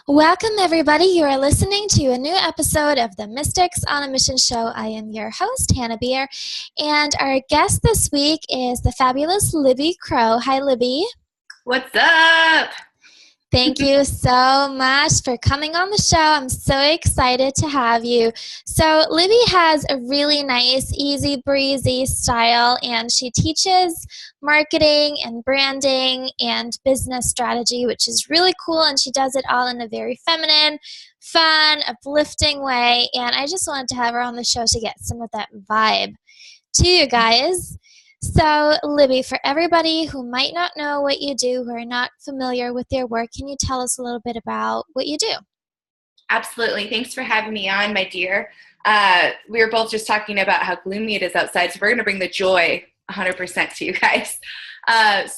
Welcome, everybody. You are listening to a new episode of the Mystics on a Mission show. I am your host, Hannah Beer, and our guest this week is the fabulous Libby Crow. Hi, Libby. What's up? Thank you so much for coming on the show. I'm so excited to have you. So Libby has a really nice, easy breezy style, and she teaches marketing and branding and business strategy, which is really cool, and she does it all in a very feminine, fun, uplifting way, and I just wanted to have her on the show to get some of that vibe to you guys. So, Libby, for everybody who might not know what you do, who are not familiar with your work, can you tell us a little bit about what you do? Absolutely. Thanks for having me on, my dear. We were both just talking about how gloomy it is outside, so we're going to bring the joy 100% to you guys.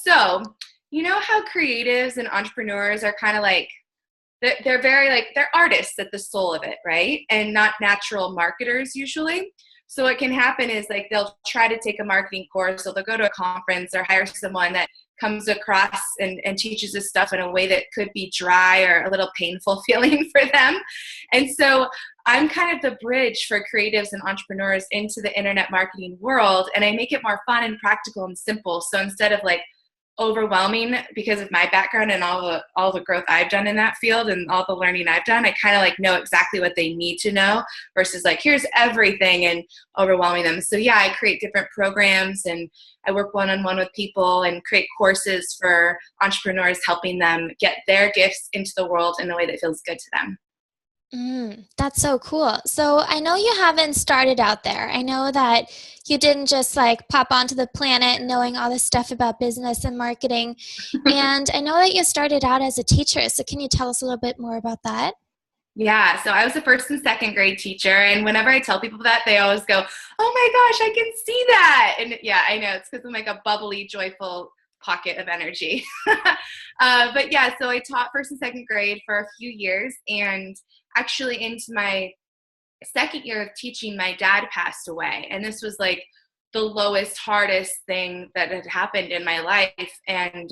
So, you know how creatives and entrepreneurs are kind of like, they're very like, they're artists at the soul of it, right? And not natural marketers usually. So what can happen is like they'll try to take a marketing course, or they'll go to a conference or hire someone that comes across and teaches this stuff in a way that could be dry or a little painful feeling for them. And so I'm kind of the bridge for creatives and entrepreneurs into the internet marketing world, and I make it more fun and practical and simple. So instead of like overwhelming, because of my background and all the growth I've done in that field and all the learning I've done, I kind of like know exactly what they need to know versus like here's everything and overwhelming them. So yeah, I create different programs and I work one-on-one with people and create courses for entrepreneurs, helping them get their gifts into the world in a way that feels good to them. That's so cool. So I know you haven't started out there. I know that you didn't just like pop onto the planet knowing all this stuff about business and marketing. And I know that you started out as a teacher. So can you tell us a little bit more about that? Yeah, so I was a first and second grade teacher, and whenever I tell people that, they always go, "Oh my gosh, I can see that!" And yeah, I know it's because I'm like a bubbly, joyful pocket of energy. But yeah, so I taught first and second grade for a few years, and actually into my second year of teaching, my dad passed away, and this was like the lowest, hardest thing that had happened in my life, and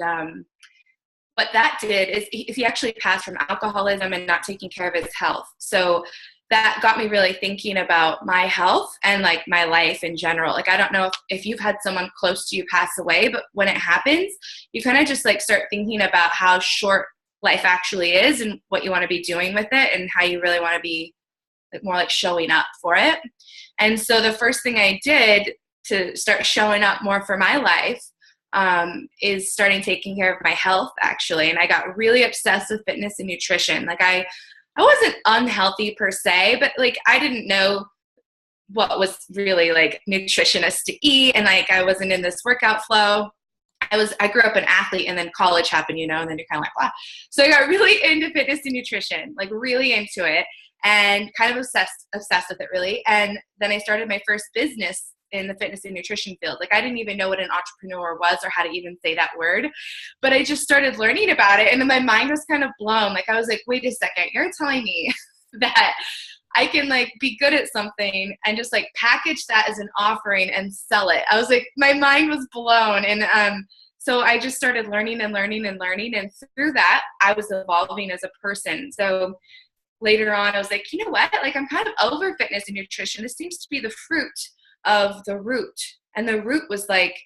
what that did is he actually passed from alcoholism and not taking care of his health. So that got me really thinking about my health and like my life in general. Like, I don't know if you've had someone close to you pass away, but when it happens, you kind of just like start thinking about how short life actually is and what you want to be doing with it and how you really want to be more like showing up for it. And so the first thing I did to start showing up more for my life is starting taking care of my health, actually. And I got really obsessed with fitness and nutrition. Like I wasn't unhealthy per se, but like I didn't know what was really like nutritious to eat. And like I wasn't in this workout flow. I grew up an athlete, and then college happened, you know, and then you're kind of like, wow. So I got really into fitness and nutrition, like really into it, and kind of obsessed with it really. And then I started my first business in the fitness and nutrition field. Like I didn't even know what an entrepreneur was or how to even say that word, but I just started learning about it, and then my mind was kind of blown. Like I was like, wait a second, you're telling me that I can like be good at something and just like package that as an offering and sell it. I was like, my mind was blown. And so I just started learning and learning and learning. And through that, I was evolving as a person. So later on, I was like, you know what? Like I'm kind of over fitness and nutrition. This seems to be the fruit of the root. And the root was like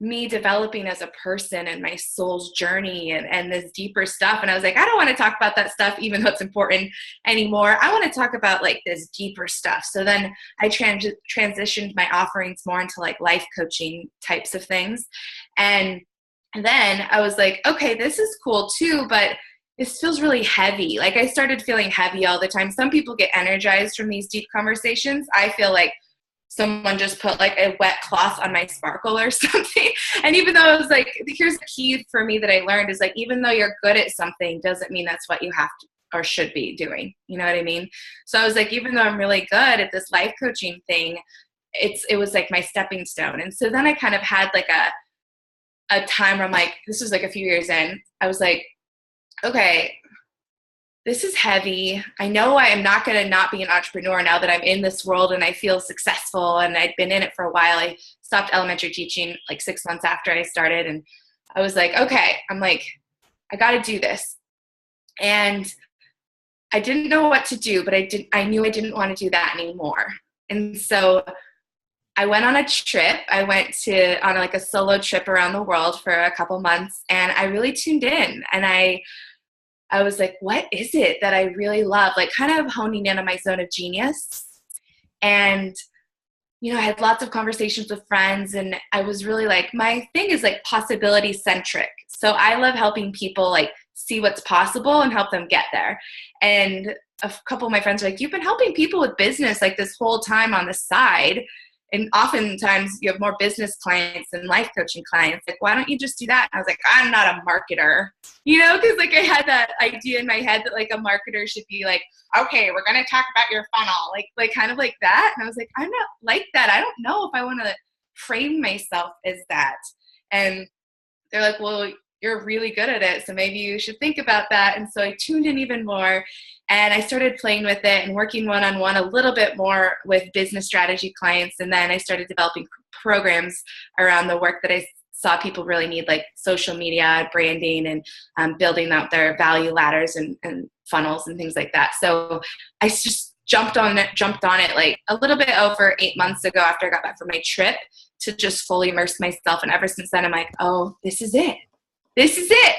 me developing as a person and my soul's journey and this deeper stuff. And I was like, I don't want to talk about that stuff, even though it's important anymore. I want to talk about like this deeper stuff. So then I transitioned my offerings more into like life coaching types of things. And then I was like, okay, this is cool too, but this feels really heavy. Like I started feeling heavy all the time. Some people get energized from these deep conversations. I feel like someone just put like a wet cloth on my sparkle or something. And even though it was like, here's the key for me that I learned is like, even though you're good at something doesn't mean that's what you have to or should be doing. You know what I mean? So I was like, even though I'm really good at this life coaching thing, it was like my stepping stone. And so then I kind of had like a time where I'm like, this was like a few years in, I was like, okay, this is heavy. I know I am not going to not be an entrepreneur now that I'm in this world and I feel successful and I'd been in it for a while. I stopped elementary teaching like 6 months after I started, and I was like, okay, I'm like, I got to do this. And I didn't know what to do, but I knew I didn't want to do that anymore. And so I went on a trip. I went on like a solo trip around the world for a couple months, and I really tuned in, and I was like, what is it that I really love? Like kind of honing in on my zone of genius. And, I had lots of conversations with friends, and I was really like, my thing is like possibility centric. So I love helping people like see what's possible and help them get there. And a couple of my friends were like, you've been helping people with business like this whole time on the side. And oftentimes you have more business clients than life coaching clients. Like, why don't you just do that? And I was like, I'm not a marketer, because like I had that idea in my head that like a marketer should be like, okay, we're going to talk about your funnel. Like kind of like that. And I was like, I'm not like that. I don't know if I want to frame myself as that. And they're like, well, you're really good at it, so maybe you should think about that. And so I tuned in even more, and I started playing with it and working one-on-one a little bit more with business strategy clients. And then I started developing programs around the work that I saw people really need, like social media, branding, and building out their value ladders and funnels and things like that. So I just jumped on it like a little bit over 8 months ago after I got back from my trip to just fully immerse myself. And ever since then, I'm like, oh, this is it. This is it.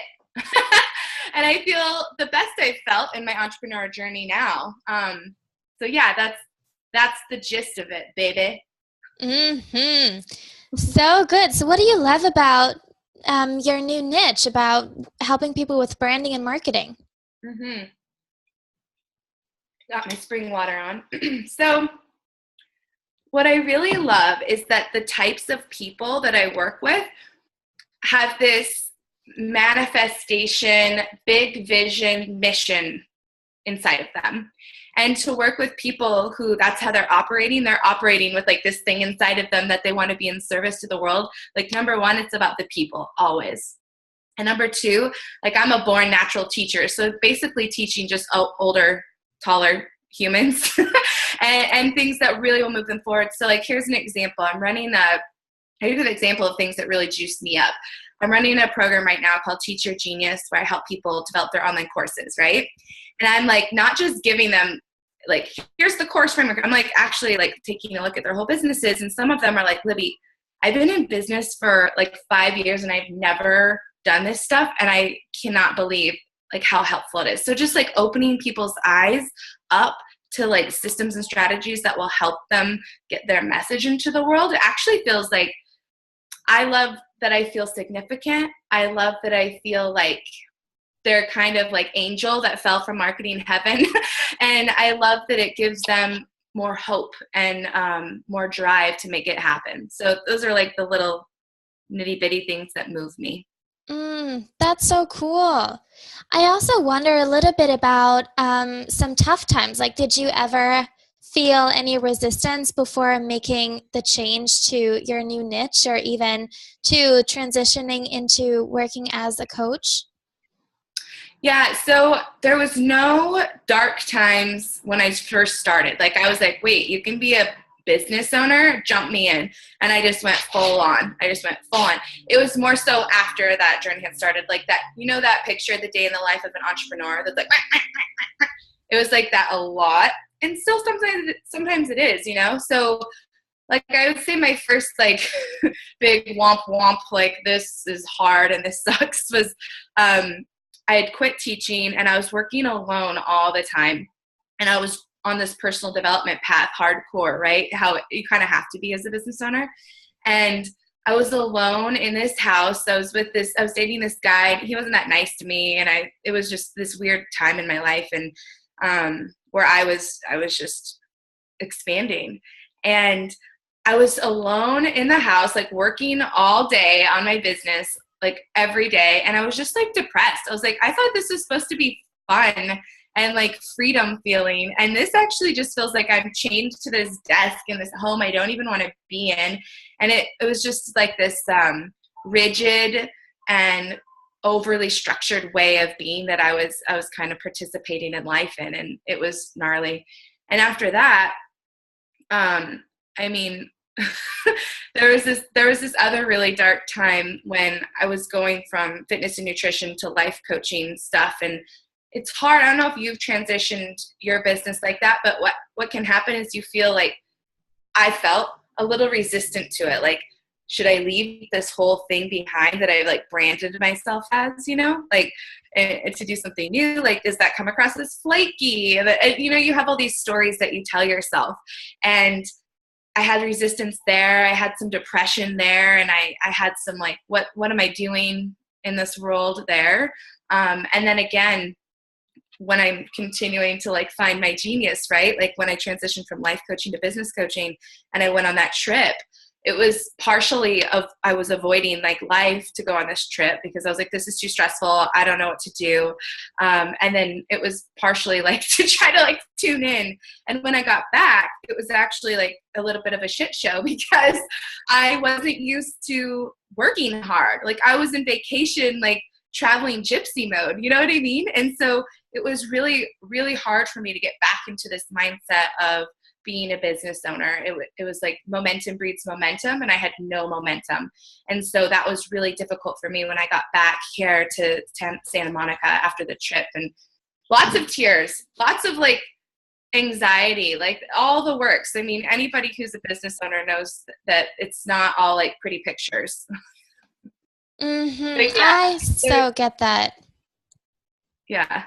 And I feel the best I've felt in my entrepreneur journey now. So yeah, that's the gist of it, baby. So good. So what do you love about your new niche, about helping people with branding and marketing? Got my spring water on. So what I really love is that the types of people that I work with have this manifestation, big vision, mission inside of them. And to work with people who that's how they're operating with like this thing inside of them that they want to be in service to the world. Like number one, it's about the people always. And number two, like I'm a born natural teacher. So basically teaching just older, taller humans and things that really will move them forward. So like, here's an example. I give an example of things that really juice me up. I'm running a program right now called Teach Your Genius, where I help people develop their online courses, right? And I'm like, not just giving them like, here's the course framework. I'm like actually like taking a look at their whole businesses. And some of them are like, Libby, I've been in business for like 5 years and I've never done this stuff. And I cannot believe like how helpful it is. So just like opening people's eyes up to like systems and strategies that will help them get their message into the world. It actually feels like, I love that I feel significant. I love that I feel like they're kind of like angel that fell from marketing heaven. And I love that it gives them more hope and more drive to make it happen. So those are like the little nitty bitty things that move me. That's so cool. I also wonder a little bit about some tough times. Like, did you ever feel any resistance before making the change to your new niche, or even to transitioning into working as a coach? Yeah, so there was no dark times when I first started. Like I was like, wait, you can be a business owner? Jump me in. And I just went full on. It was more so after that journey had started, like that, that picture, the day in the life of an entrepreneur that's like, it was like that a lot. And still sometimes it is, So like I would say my first like big womp, like this is hard and this sucks was I had quit teaching and I was working alone all the time. And I was on this personal development path, hardcore, right? How you kind of have to be as a business owner. And I was alone in this house. I was dating this guy. He wasn't that nice to me. And it was just this weird time in my life. And where I was just expanding. And I was alone in the house, like working all day on my business, like every day. And I was just like depressed. I was like, I thought this was supposed to be fun and like freedom feeling. And this actually just feels like I'm chained to this desk in this home I don't even want to be in. And it was just like this rigid and overly structured way of being that I was kind of participating in life in, and it was gnarly. And after that, there was this other really dark time when I was going from fitness and nutrition to life coaching stuff, and it's hard. I don't know if you've transitioned your business like that, but what can happen is you feel like, I felt a little resistant to it. Like, should I leave this whole thing behind that I like branded myself as, like, and to do something new? Like, does that come across as flaky? And, you have all these stories that you tell yourself. And I had resistance there. I had some depression there. And I had some like, what am I doing in this world there? And then again, when I'm continuing to like find my genius, right? Like when I transitioned from life coaching to business coaching and I went on that trip, it was partially I was avoiding like life to go on this trip because I was like, this is too stressful. I don't know what to do. And then it was partially like to try to like tune in. And when I got back, it was actually like a little bit of a shit show because I wasn't used to working hard. Like I was in vacation, like traveling gypsy mode, you know what I mean? And so it was really, really hard for me to get back into this mindset of being a business owner. It was like momentum breeds momentum, and I had no momentum. And so that was really difficult for me when I got back here to Santa Monica after the trip, and lots of tears, lots of like anxiety, like all the works. I mean, anybody who's a business owner knows that it's not all like pretty pictures. Mm-hmm. I so get that. Yeah.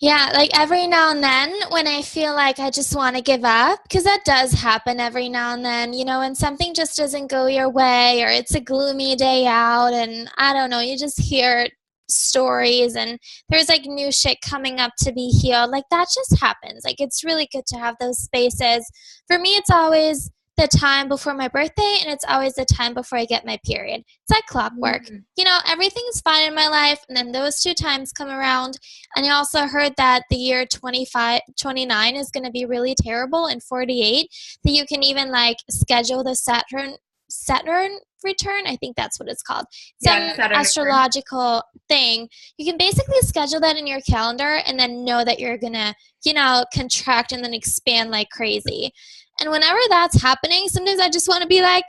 Yeah, like every now and then when I feel like I just want to give up, because that does happen every now and then, when something just doesn't go your way or it's a gloomy day out and I don't know, you just hear stories and there's like new shit coming up to be healed. Like that just happens. Like it's really good to have those spaces. For me, it's always the time before my birthday and it's always the time before I get my period. It's like clockwork. Mm-hmm. Everything's fine in my life and then those two times come around. And I also heard that the year 29 is going to be really terrible, and 48 that you can even like schedule the Saturn return. I think that's what it's called. Some astrological thing. You can basically schedule that in your calendar and then know that you're going to, contract and then expand like crazy. And whenever that's happening, sometimes I just want to be like,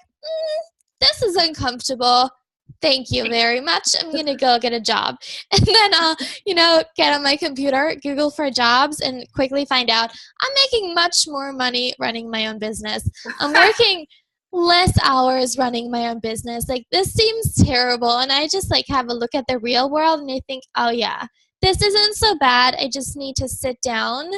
this is uncomfortable. Thank you very much. I'm going to go get a job. And then I'll, get on my computer, Google for jobs, and quickly find out I'm making much more money running my own business. I'm working less hours running my own business. Like, this seems terrible. And I just, have a look at the real world, and I think, oh, yeah, this isn't so bad. I just need to sit down.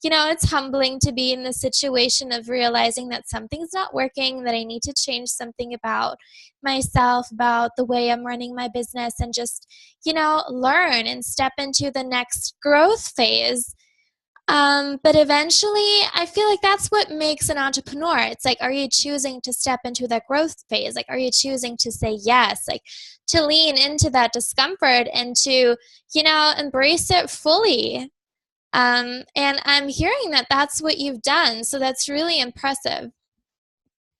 It's humbling to be in the situation of realizing that something's not working, that I need to change something about myself, about the way I'm running my business, and just, learn and step into the next growth phase. But eventually, I feel like that's what makes an entrepreneur. It's like, are you choosing to step into that growth phase? Like, are you choosing to say yes? Like, to lean into that discomfort and to, embrace it fully. And I'm hearing that that's what you've done. So that's really impressive.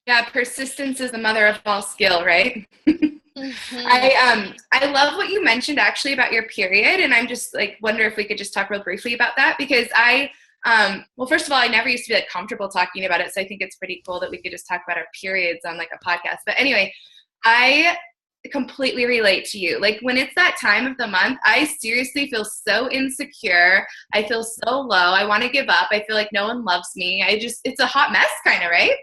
Yeah, persistence is the mother of all skill, right? Mm-hmm. I love what you mentioned actually about your period, and I'm just like wonder if we could just talk real briefly about that, because well, first of all, I never used to be like comfortable talking about it, so I think it's pretty cool that we could just talk about our periods on like a podcast. But anyway, I completely relate to you. Like when it's that time of the month, I seriously feel so insecure. I feel so low. I want to give up. I feel like no one loves me. It's a hot mess kind of, right?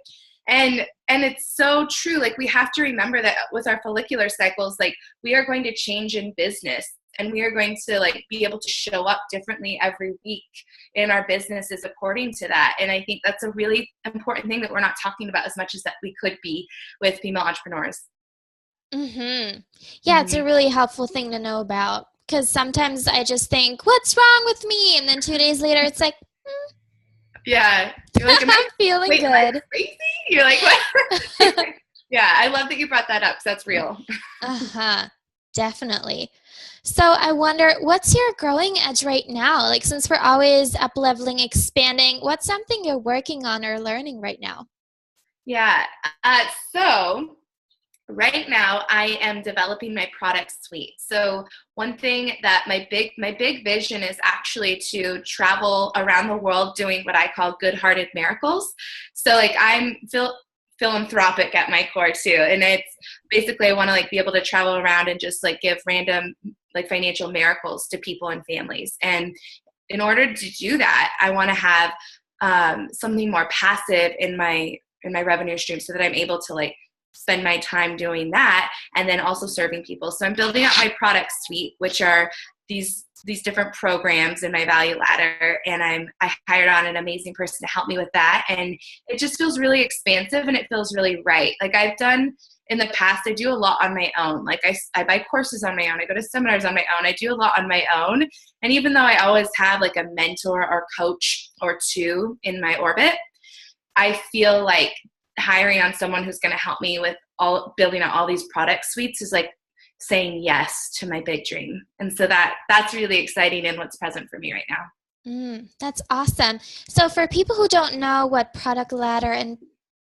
And it's so true. Like we have to remember that with our follicular cycles, like we are going to change in business, and we are going to like be able to show up differently every week in our businesses according to that. And I think that's a really important thing that we're not talking about as much as that we could be with female entrepreneurs. Mm-hmm. Yeah, it's a really helpful thing to know about, because sometimes I just think, what's wrong with me? And then 2 days later, it's like, yeah, you're like, I'm feeling good. Am I crazy? You're like, what? Yeah, I love that you brought that up, because that's real. Definitely. So I wonder, what's your growing edge right now? Like, since we're always up leveling, expanding, what's something you're working on or learning right now? Yeah. So right now I am developing my product suite. So one thing that my big vision is actually to travel around the world doing what I call good-hearted miracles. So like I'm philanthropic at my core too. And it's basically, I want to like be able to travel around and just like give random like financial miracles to people and families. And in order to do that, I want to have something more passive in my revenue stream so that I'm able to like spend my time doing that and then also serving people. So I'm building out my product suite, which are these different programs in my value ladder. And I hired on an amazing person to help me with that. And it just feels really expansive and it feels really right. Like I've done in the past, I do a lot on my own. Like I buy courses on my own. I go to seminars on my own. I do a lot on my own. And even though I always have like a mentor or coach or two in my orbit, I feel like hiring on someone who's going to help me with building out all these product suites is like saying yes to my big dream. And so that's really exciting and what's present for me right now. That's awesome. So for people who don't know what product ladder and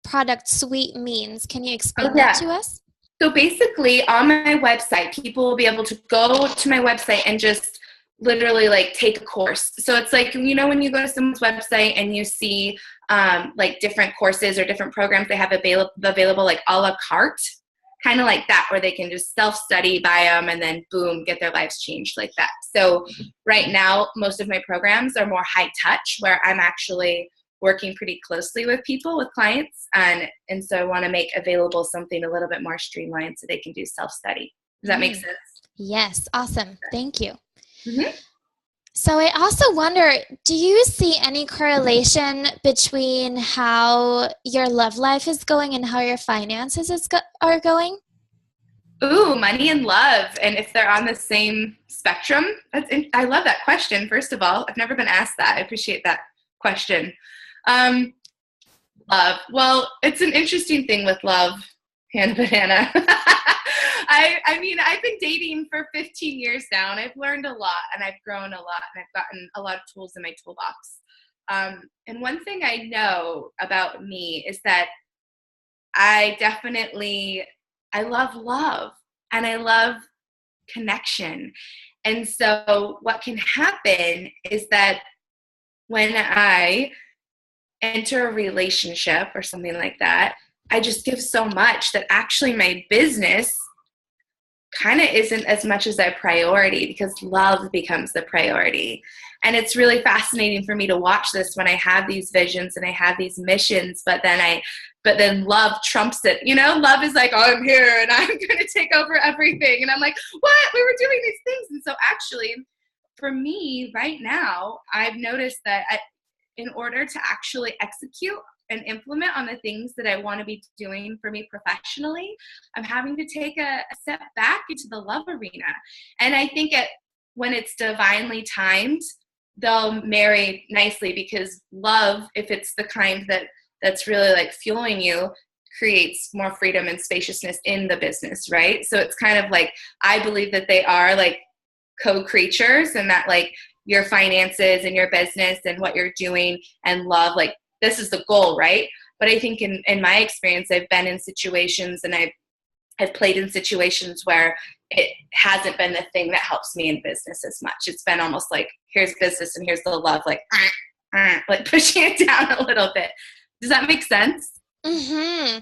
product suite means, can you explain that to us? So basically on my website, people will be able to go to my website and just literally like take a course. So it's like, you know, when you go to someone's website and you see like different courses or different programs they have available like a la carte, kind of like that, where they can just self-study, buy them, and then boom, get their lives changed like that. So right now, most of my programs are more high touch, where I'm actually working pretty closely with people, with clients. And so I want to make available something a little bit more streamlined so they can do self-study. Does that make sense? Yes. Awesome. Thank you. Mm-hmm. So I also wonder, do you see any correlation between how your love life is going and how your finances are going? Ooh, money and love. And if they're on the same spectrum, I love that question. First of all, I've never been asked that. I appreciate that question. Love. Well, it's an interesting thing with love, Hannah Banana. I mean, I've been dating for 15 years now, and I've learned a lot, and I've grown a lot, and I've gotten a lot of tools in my toolbox. And one thing I know about me is that I love love, and I love connection. And so what can happen is that when I enter a relationship or something like that, I just give so much that actually my business kind of isn't as much as a priority, because love becomes the priority. And it's really fascinating for me to watch this when I have these visions and I have these missions, but then love trumps it. You know, love is like, oh, I'm here and I'm going to take over everything. And I'm like, what? We were doing these things. And so actually, for me right now, I've noticed that in order to actually execute and implement on the things that I want to be doing for me professionally, I'm having to take a step back into the love arena. And I think when it's divinely timed, they'll marry nicely, because love, if it's the kind that's really like fueling you, creates more freedom and spaciousness in the business, right? So it's kind of like, I believe that they are like co-creatures, and that like your finances and your business and what you're doing and love, like this is the goal, right? But I think in my experience, I've been in situations and I've played in situations where it hasn't been the thing that helps me in business as much. It's been almost like, here's business and here's the love, like pushing it down a little bit. Does that make sense? Mm-hmm.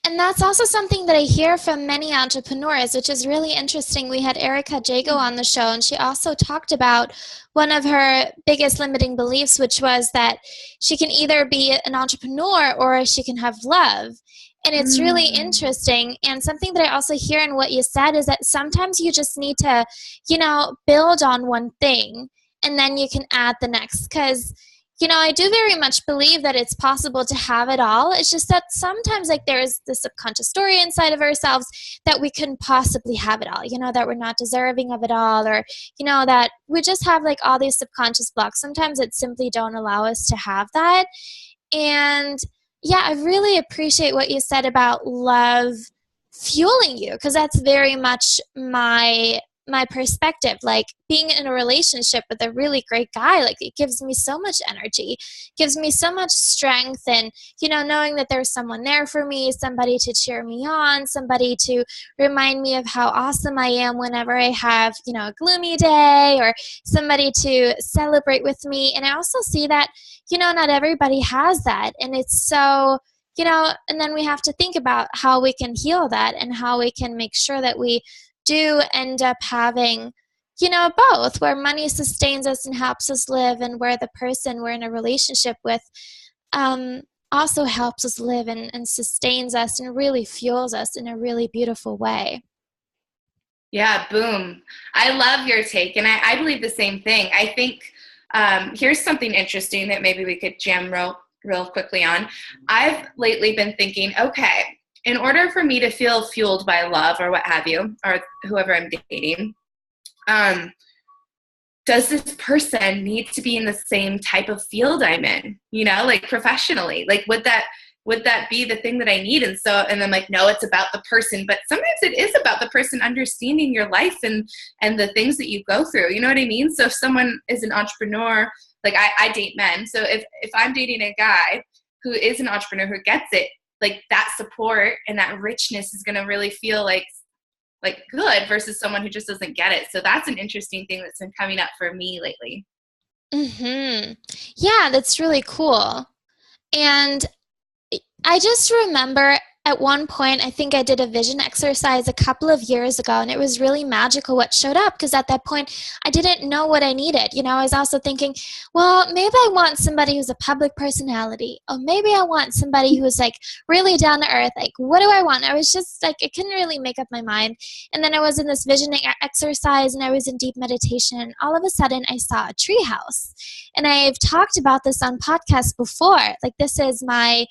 And that's also something that I hear from many entrepreneurs, which is really interesting. We had Erica Jago on the show, and she also talked about one of her biggest limiting beliefs, which was that she can either be an entrepreneur or she can have love. And it's really interesting. And something that I also hear in what you said is that sometimes you just need to, build on one thing and then you can add the next. Because I do very much believe that it's possible to have it all. It's just that sometimes like there is the subconscious story inside of ourselves that we couldn't possibly have it all, that we're not deserving of it all, or, that we just have like all these subconscious blocks. Sometimes it simply don't allow us to have that. And yeah, I really appreciate what you said about love fueling you, because that's very much my perspective. Like being in a relationship with a really great guy, like it gives me so much energy, gives me so much strength, and knowing that there's someone there for me, somebody to cheer me on, somebody to remind me of how awesome I am whenever I have a gloomy day, or somebody to celebrate with me. And I also see that not everybody has that, and it's so and then we have to think about how we can heal that and how we can make sure that we do end up having both, where money sustains us and helps us live, and where the person we're in a relationship with also helps us live and sustains us and really fuels us in a really beautiful way. Yeah, boom. I love your take, and I believe the same thing. I think here's something interesting that maybe we could jam real quickly on. I've lately been thinking, okay, in order for me to feel fueled by love or what have you, or whoever I'm dating, does this person need to be in the same type of field I'm in, like professionally? Like, would that be the thing that I need? And I'm like, no, it's about the person. But sometimes it is about the person understanding your life and the things that you go through. You know what I mean? So if someone is an entrepreneur, like I date men. So if I'm dating a guy who is an entrepreneur who gets it, like that support and that richness is going to really feel like good versus someone who just doesn't get it. So that's an interesting thing that's been coming up for me lately. Yeah, that's really cool. And I just remember at one point, I think I did a vision exercise a couple of years ago, and it was really magical what showed up, because at that point, I didn't know what I needed. I was also thinking, well, maybe I want somebody who's a public personality, or maybe I want somebody who's like really down to earth. Like, what do I want? I was just like, I couldn't really make up my mind. And then I was in this visioning exercise, and I was in deep meditation, and all of a sudden I saw a treehouse. And I've talked about this on podcasts before. Like, this is my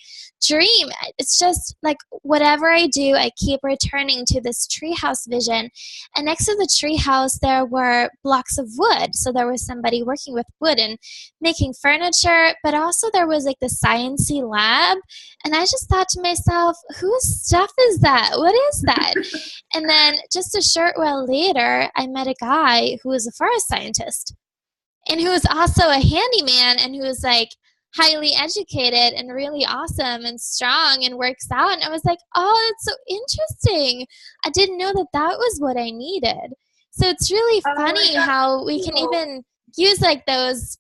dream. It's just like whatever I do, I keep returning to this treehouse vision. And next to the treehouse, there were blocks of wood. So there was somebody working with wood and making furniture, but also there was like the sciencey lab. And I just thought to myself, whose stuff is that? What is that? And then just a short while later, I met a guy who was a forest scientist and who was also a handyman, and who was like highly educated and really awesome and strong and works out. And I was like, oh, that's so interesting. I didn't know that was what I needed. So it's really funny how we can even use like those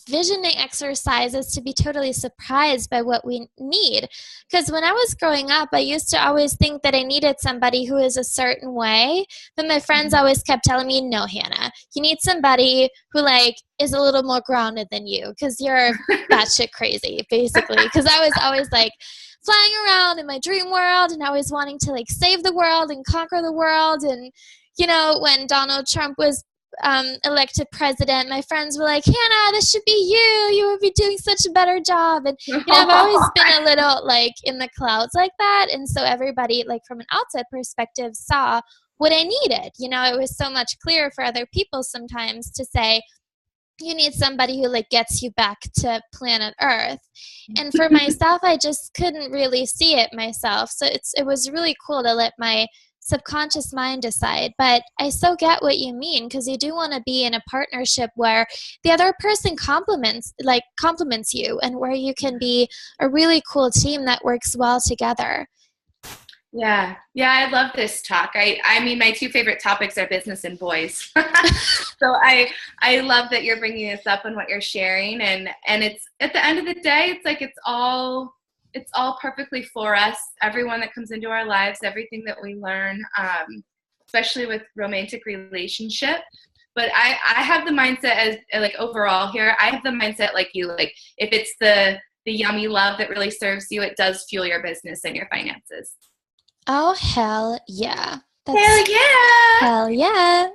visioning exercises to be totally surprised by what we need. Because when I was growing up, I used to always think that I needed somebody who is a certain way, but my friends always kept telling me, no, Hannah, you need somebody who like is a little more grounded than you, because you're batshit crazy, basically. Because I was always like flying around in my dream world, and I was wanting to like save the world and conquer the world. And when Donald Trump was elected president, my friends were like, Hannah, this should be you would be doing such a better job. And I've always been a little like in the clouds like that. And so everybody, like from an outside perspective, saw what I needed. It was so much clearer for other people sometimes to say, you need somebody who like gets you back to planet Earth. And for myself, I just couldn't really see it myself. So it was really cool to let my subconscious mind decide. But I so get what you mean, because you do want to be in a partnership where the other person complements you, and where you can be a really cool team that works well together. Yeah, I love this talk. I mean, my two favorite topics are business and boys. So I love that you're bringing this up and what you're sharing, and it's at the end of the day, it's like it's all perfectly for us. Everyone that comes into our lives, everything that we learn, especially with romantic relationship. But I have the mindset as like overall here, I have the mindset like you, like if it's the yummy love that really serves you, it does fuel your business and your finances. Oh, hell yeah. Hell yeah. Hell yeah.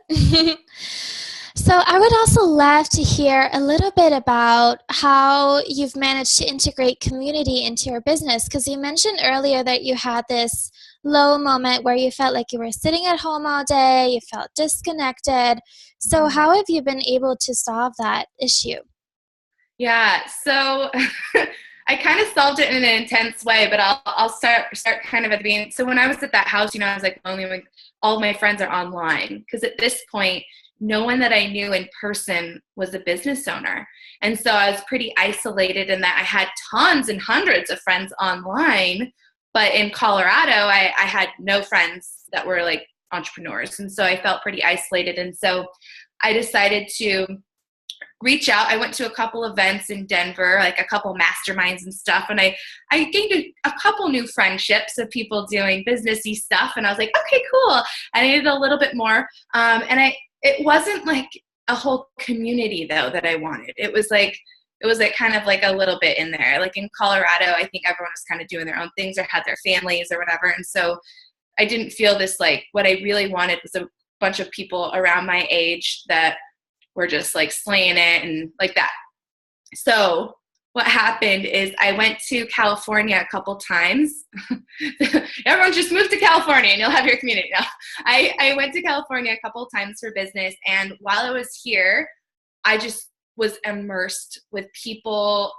So I would also love to hear a little bit about how you've managed to integrate community into your business, because you mentioned earlier that you had this low moment where you felt like you were sitting at home all day, you felt disconnected. So how have you been able to solve that issue? Yeah, so I kind of solved it in an intense way, but I'll start kind of at the beginning. So when I was at that house, I was like lonely when all of my friends are online, because at this point, no one that I knew in person was a business owner. And so I was pretty isolated in that I had tons and hundreds of friends online, but in Colorado, I had no friends that were like entrepreneurs. And so I felt pretty isolated. And so I decided to reach out. I went to a couple events in Denver, like a couple masterminds and stuff. And I gained a couple new friendships of people doing businessy stuff. And I was like, okay, cool. I needed a little bit more. And it wasn't like a whole community though that I wanted. It was like kind of like a little bit in there. Like in Colorado, I think everyone was kind of doing their own things or had their families or whatever. And so I didn't feel this, like, what I really wanted was a bunch of people around my age that were just like slaying it and like that. So what happened is I went to California a couple times. Everyone just move to California and you'll have your community. No, I went to California a couple times for business. And while I was here, I just was immersed with people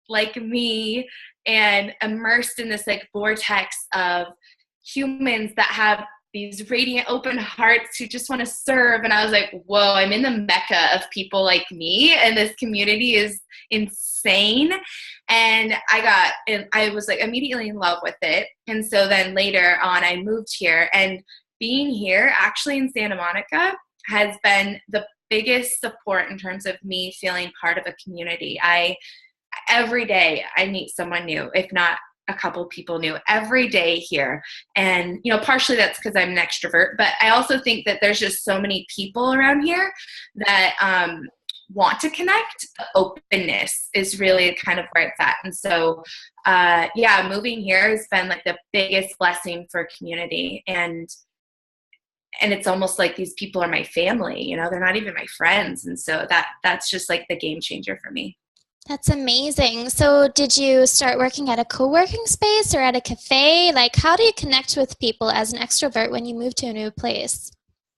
like me and immersed in this like vortex of humans that have these radiant open hearts who just want to serve. And I was like, whoa, I'm in the mecca of people like me, and this community is insane. And I was like immediately in love with it. And so then later on I moved here, and being here actually in Santa Monica has been the biggest support in terms of me feeling part of a community. Every day I meet someone new, if not a couple people new every day here. And, you know, partially that's because I'm an extrovert, but I also think that there's just so many people around here that want to connect. The openness is really kind of where it's at. And so, moving here has been like the biggest blessing for community. And it's almost like these people are my family, you know, they're not even my friends. And so that's just like the game changer for me. That's amazing. So did you start working at a co-working space or at a cafe? Like, how do you connect with people as an extrovert when you move to a new place?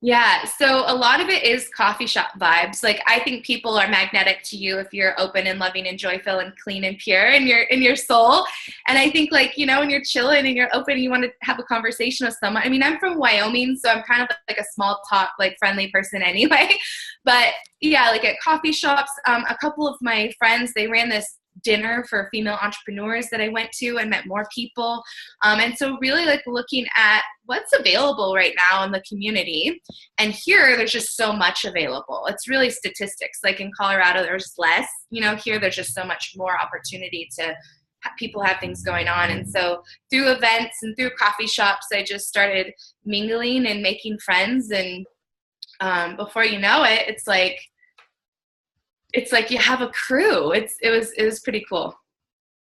Yeah, so a lot of it is coffee shop vibes. Like, I think people are magnetic to you if you're open and loving and joyful and clean and pure in your soul. And I think, like, you know, when you're chilling and you're open and you want to have a conversation with someone. I mean, I'm from Wyoming, so I'm kind of like a small talk, like friendly person anyway. But yeah, like at coffee shops, a couple of my friends, they ran this dinner for female entrepreneurs that I went to and met more people. And so really like looking at what's available right now in the community. And here there's just so much available. It's really statistics. Like in Colorado, there's less, you know, here there's just so much more opportunity to people have things going on. And so through events and through coffee shops, I just started mingling and making friends. And before you know it, it's like you have a crew. It was pretty cool.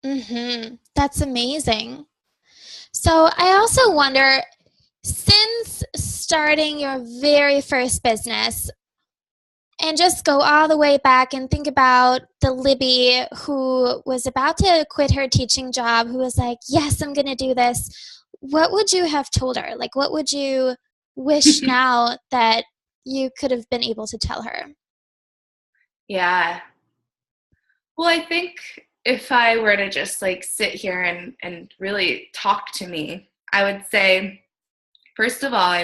Mm-hmm. That's amazing. So I also wonder, since starting your very first business, and just go all the way back and think about the Libby who was about to quit her teaching job, who was like, yes, I'm going to do this. What would you have told her? Like, what would you wish now that you could have been able to tell her? Yeah. Well, I think if I were to just like sit here and really talk to me, I would say, first of all,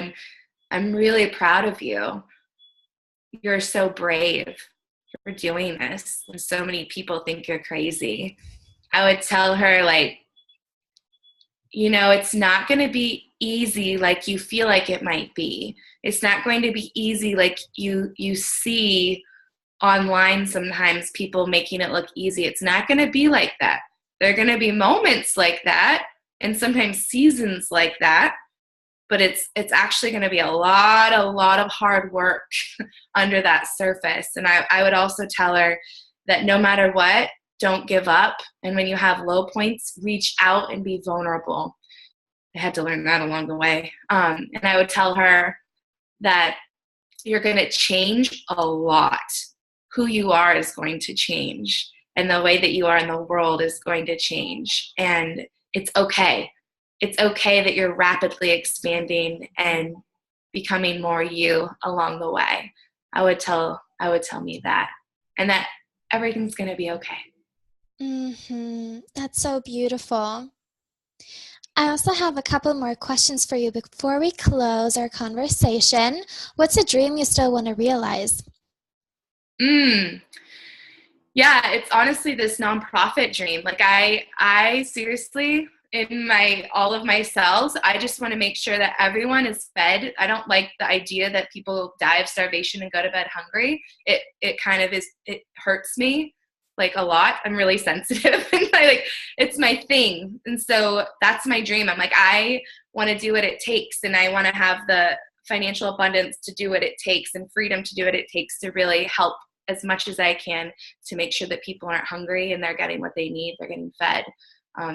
I'm really proud of you. You're so brave for doing this when so many people think you're crazy. I would tell her, like, you know, it's not going to be easy like you feel like it might be. It's not going to be easy like you see online sometimes people making it look easy. It's not going to be like that. There are going to be moments like that and sometimes seasons like that, but it's actually going to be a lot of hard work under that surface. And I would also tell her that no matter what, don't give up. And when you have low points, reach out and be vulnerable. I had to learn that along the way. And I would tell her that you're going to change a lot. Who you are is going to change, and the way that you are in the world is going to change. And it's okay. It's okay that you're rapidly expanding and becoming more you along the way. I would tell me that, and that everything's going to be okay. Mm-hmm. That's so beautiful. I also have a couple more questions for you before we close our conversation. What's a dream you still want to realize? Yeah, it's honestly this nonprofit dream. Like I seriously, in all of my cells, I just want to make sure that everyone is fed. I don't like the idea that people die of starvation and go to bed hungry. It kind of it hurts me like a lot. I'm really sensitive and it's my thing. And so that's my dream. I'm like, I want to do what it takes, and I want to have the financial abundance to do what it takes and freedom to do what it takes to really help as much as I can to make sure that people aren't hungry and they're getting what they need, they're getting fed.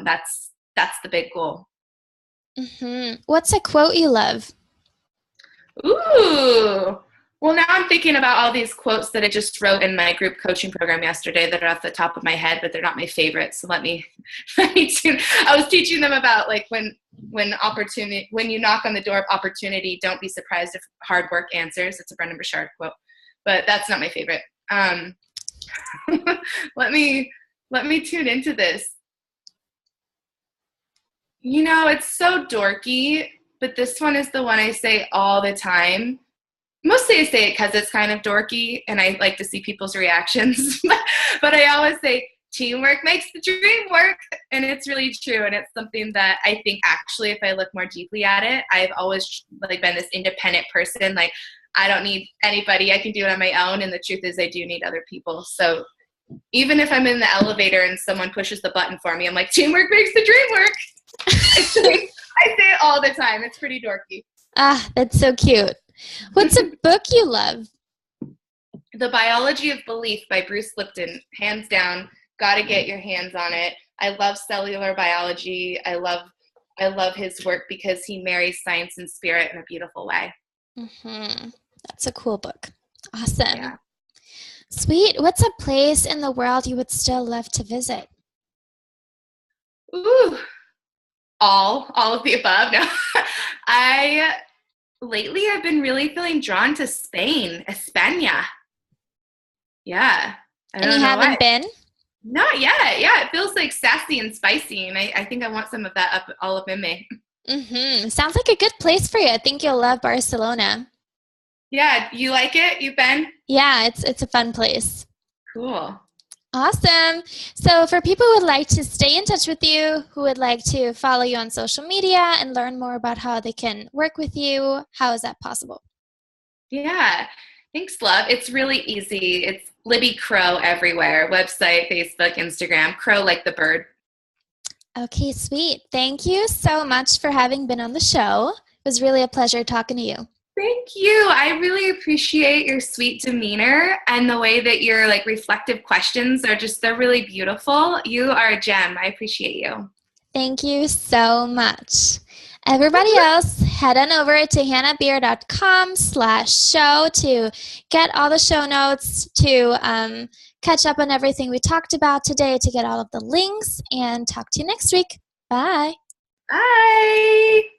That's the big goal. What's a quote you love? Ooh. Well, now I'm thinking about all these quotes that I just wrote in my group coaching program yesterday that are off the top of my head, but they're not my favorites. So let me I was teaching them about like when you knock on the door of opportunity, don't be surprised if hard work answers. It's a Brendan Burchard quote, but that's not my favorite. Let me tune into this. You know, it's so dorky, but this one is the one I say all the time. Mostly I say it because it's kind of dorky and I like to see people's reactions. But I always say, teamwork makes the dream work. And it's really true. And it's something that I think actually, if I look more deeply at it, I've always like been this independent person. Like, I don't need anybody. I can do it on my own. And the truth is I do need other people. So even if I'm in the elevator and someone pushes the button for me, I'm like, teamwork makes the dream work. I say it all the time. It's pretty dorky. Ah, that's so cute. What's a book you love? The Biology of Belief by Bruce Lipton. Hands down, got to get your hands on it. I love cellular biology. I love his work because he marries science and spirit in a beautiful way. That's a cool book. Awesome. Yeah. Sweet. What's a place in the world you would still love to visit? Ooh. All of the above. No. Lately I've been really feeling drawn to Spain, España. Yeah. And you haven't been? Not yet. Yeah, it feels like sassy and spicy, and I think I want some of that all up in me. Sounds like a good place for you. I think you'll love Barcelona. Yeah, you like it? You've been? Yeah, it's a fun place. Cool. Awesome. So for people who would like to stay in touch with you, who would like to follow you on social media and learn more about how they can work with you, how is that possible? Yeah. Thanks, love. It's really easy. It's Libby Crow everywhere. Website, Facebook, Instagram. Crow like the bird. Okay, sweet. Thank you so much for having been on the show. It was really a pleasure talking to you. Thank you. I really appreciate your sweet demeanor and the way that your like reflective questions are they're really beautiful. You are a gem. I appreciate you. Thank you so much. Everybody else, head on over to hannahbeer.com/show to get all the show notes, to catch up on everything we talked about today, to get all of the links, and talk to you next week. Bye. Bye.